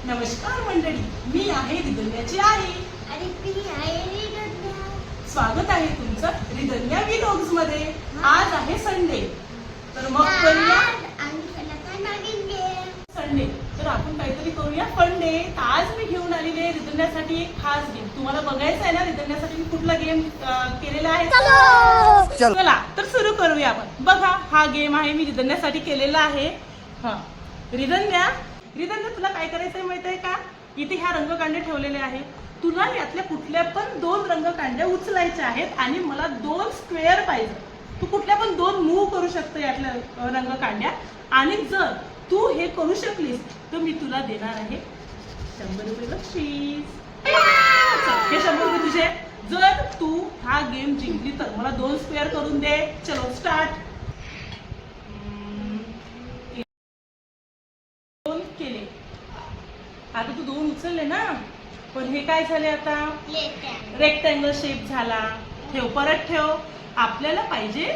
नमस्कार मंडळी, मी आहे रिदन्याची आई आणि मी आहे रिदन्या. स्वागत आहे तुमचं रिदन्या व्लॉग्स मध्ये. आज आहे संडे, तर मग करूया संडे, तर आपण काहीतरी करूया फन डे. आज मी घेऊन आलेली आहे रिदन्यासाठी एक खास गेम. तुम्हाला बघायचं आहे ना रिदन्यासाठी मी कुठला गेम केलेला आहे. चला तर सुरू करूया आपण. बघा, हा गेम आहे मी रिदन्यासाठी केलेला आहे. हा रिदन्या, तुला काय करायचंय माहित आहे का? इथे ह्या रंगकांडे ठेवलेले आहेत. तुला यातल्या कुठल्या पण 2 रंगकांड्या उचलायच्या आहेत आणि मला 2 स्क्वेअर पाहिजे. तू कुठल्या पण 2 मूव्ह करू शकतो यातल्या रंगकांड्या. आणि जर तू हे करू शकलीस तर मी तुला देणार आहे 100 रुपये बक्षीस. हे 100 रुपये तुझे. जर तू हा गेम जिंकली तर मला 2 स्क्वेअर करून दे. चलो स्टार्ट. केले. आता तू 2 उचलले ना, पण हे काय झाले आता? रेक्टँगल शेप झाला. ठेव, परत ठेव. आपल्याला पाहिजे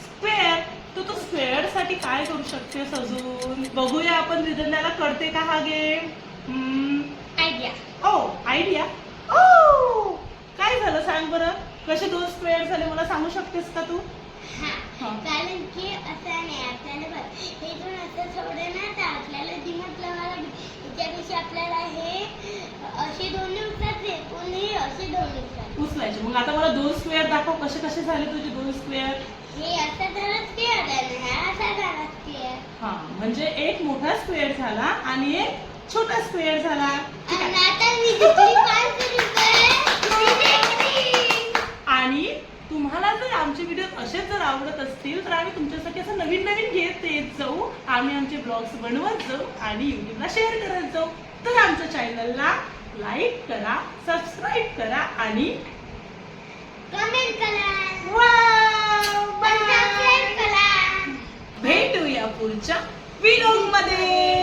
स्क्वेअर. तर तू स्क्वेअर साठी काय करू शकतेस अजून? बघूया आपण रिदन्याला कळते का हा गेम. आयडिया. ओ आयडिया. ओ काय झालं सांग बरं. कसे 2 स्क्वेअर झाले मला सांगू शकतेस का तू? कारण की असं नाही, आपल्याला हे दोन असं सोडे ना तर आपल्याला दिमाग लावायला लागेल. त्याच्यापेक्षा आपल्याला हे असे दोन्ही उचलायचे, कोणी असे दोन्ही उचलायचे. मग आता मला 2 स्क्वेअर दाखव. कसे कसे झाले तुझे 2 स्क्वेअर? हे असं झालं स्क्वेअर आणि हा असा झाला स्क्वेअर. हा, म्हणजे एक मोठा स्क्वेअर झाला आणि एक छोटा स्क्वेअर झाला. आणि आता मी जिंकली 500 रुपये. आणि तुम्हाला जर आमचे व्हिडिओ असेच जर आवडत असतील तर आम्ही तुमच्यासाठी असं नवीन नवीन घेत येत जाऊ. आम्ही आमचे ब्लॉग्स बनवत जाऊ आणि युट्यूबला शेअर करत जाऊ. तर आमच्या चॅनलला लाईक करा, सबस्क्राईब करा आणि कमेंट करा. Wow, bye. सबस्क्राईब करा. भेटूया पुढच्या व्हिडिओ मध्ये.